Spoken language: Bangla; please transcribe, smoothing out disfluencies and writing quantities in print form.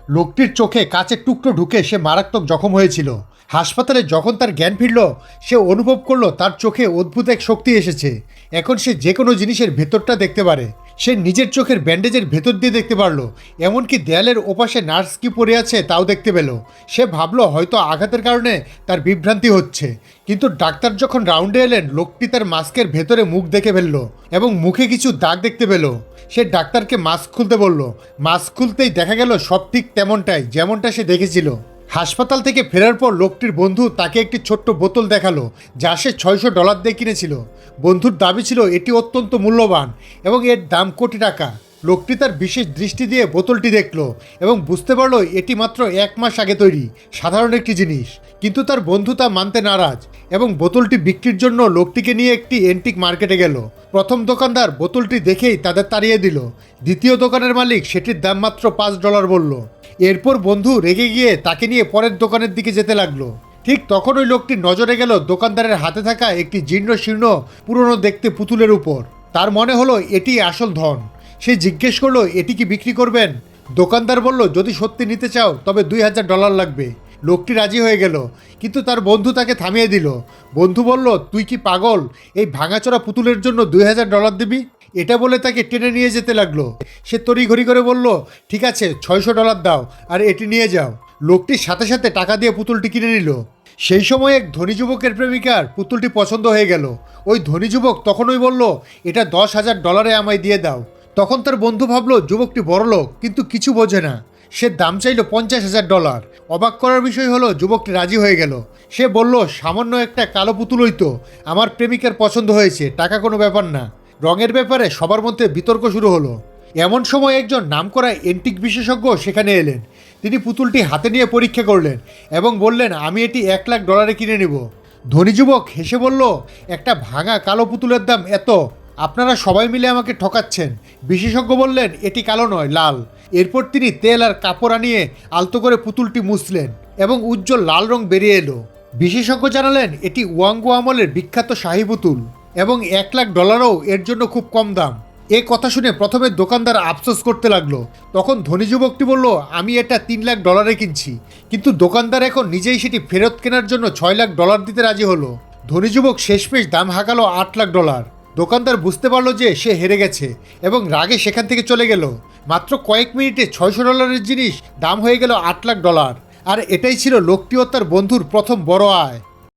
লোকটির চোখে কাচের টুকরো ঢুকে সে মারাত্মক জখম হয়েছিল। হাসপাতালে যখন তার জ্ঞান ফিরল, সে অনুভব করলো তার চোখে অদ্ভুত এক শক্তি এসেছে। এখন সে যে কোনো জিনিসের ভেতরটা দেখতে পারে। সে নিজের চোখের ব্যান্ডেজের ভেতর দিয়ে দেখতে পারলো, এমনকি দেয়ালের ওপাশে নার্স কি পড়ে আছে তাও দেখতে পেল। সে ভাবলো হয়তো আঘাতের কারণে তার বিভ্রান্তি হচ্ছে, কিন্তু ডাক্তার যখন রাউন্ডে এলেন, লোকটি তার মাস্কের ভেতরে মুখ দেখে ফেলল এবং মুখে কিছু দাগ দেখতে পেল। সে ডাক্তারকে মাস্ক খুলতে বলল। মাস্ক খুলতেই দেখা গেল সব ঠিক তেমনটাই যেমনটা সে দেখেছিল। হাসপাতাল থেকে ফেরার পর লোকটির বন্ধু তাকে একটি ছোট্ট বোতল দেখালো, যা সে $600 দিয়ে কিনেছিল। বন্ধুর দাবি ছিল এটি অত্যন্ত মূল্যবান এবং এর দাম কোটি টাকা। লোকটি তার বিশেষ দৃষ্টি দিয়ে বোতলটি দেখলো এবং বুঝতে পারলো এটি মাত্র 1 মাস আগে তৈরি, সাধারণ একটি জিনিস। কিন্তু তার বন্ধু তা মানতে নারাজ এবং বোতলটি বিক্রির জন্য লোকটিকে নিয়ে একটি এন্টিক মার্কেটে গেল। প্রথম দোকানদার বোতলটি দেখেই তাদের তাড়িয়ে দিল। দ্বিতীয় দোকানের মালিক সেটির দাম মাত্র $5 বলল। এরপর বন্ধু রেগে গিয়ে তাকে নিয়ে পরের দোকানের দিকে যেতে লাগলো। ঠিক তখন ওই লোকটির নজরে গেল দোকানদারের হাতে থাকা একটি জীর্ণ শীর্ণ পুরনো দেখতে পুতুলের উপর। তার মনে হলো এটি আসল ধন। সে জিজ্ঞেস করলো এটি কি বিক্রি করবেন। দোকানদার বলল যদি সত্যি নিতে চাও তবে $2000 লাগবে। লোকটি রাজি হয়ে গেল, কিন্তু তার বন্ধু তাকে থামিয়ে দিল। বন্ধু বলল তুই কি পাগল, এই ভাঙাচোরা পুতুলের জন্য $2000 দিবি? এটা বলে তাকে টেনে নিয়ে যেতে লাগলো। সে তড়িঘড়ি করে বলল ঠিক আছে, $600 দাও আর এটি নিয়ে যাও। লোকটির সাথে সাথে টাকা দিয়ে পুতুলটি কিনে নিল। সেই সময় এক ধনী যুবকের প্রেমিকার পুতুলটি পছন্দ হয়ে গেল। ওই ধনী যুবক তখনই বলল এটা $10,000 আমায় দিয়ে দাও। তখন তার বন্ধু ভাবলো যুবকটি বড়লোক, কিন্তু কিছু বোঝে না। সে দাম চাইল $50,000। অবাক করার বিষয় হলো যুবকটি রাজি হয়ে গেল। সে বলল সামান্য একটা কালো পুতুলই তো, আমার প্রেমিকার পছন্দ হয়েছে, টাকা কোনো ব্যাপার না। রঙের ব্যাপারে সবার মধ্যে বিতর্ক শুরু হলো। এমন সময় একজন নামকরা এন্টিক বিশেষজ্ঞ সেখানে এলেন। তিনি পুতুলটি হাতে নিয়ে পরীক্ষা করলেন এবং বললেন আমি এটি $1,00,000 কিনে নেব। ধনী যুবক হেসে বলল একটা ভাঙা কালো পুতুলের দাম এত? আপনারা সবাই মিলে আমাকে ঠকাচ্ছেন। বিশেষজ্ঞ বললেন এটি কালো নয়, লাল। এরপর তিনি তেল আর কাপড় আনিয়ে আলতো করে পুতুলটি মুছলেন এবং উজ্জ্বল লাল রং বেরিয়ে এলো। বিশেষজ্ঞ জানালেন এটি ওয়াঙ্গো আমলের বিখ্যাত শাহী পুতুল এবং $1,00,000ও এর জন্য খুব কম দাম। এ কথা শুনে প্রথমে দোকানদার আফসোস করতে লাগলো। তখন ধনী যুবকটি বলল আমি এটা $3,00,000 কিনছি। কিন্তু দোকানদার এখন নিজেই সেটি ফেরত কেনার জন্য $6,00,000 দিতে রাজি হলো। ধনী যুবক শেষমেশ দাম হাঁকালো $8,00,000। দোকানদার বুঝতে পারলো যে সে হেরে গেছে এবং রাগে সেখান থেকে চলে গেল। মাত্র কয়েক মিনিটে $600 জিনিস দাম হয়ে গেল $8,00,000। আর এটাই ছিল লোকটি ও তার বন্ধুর প্রথম বড় আয়।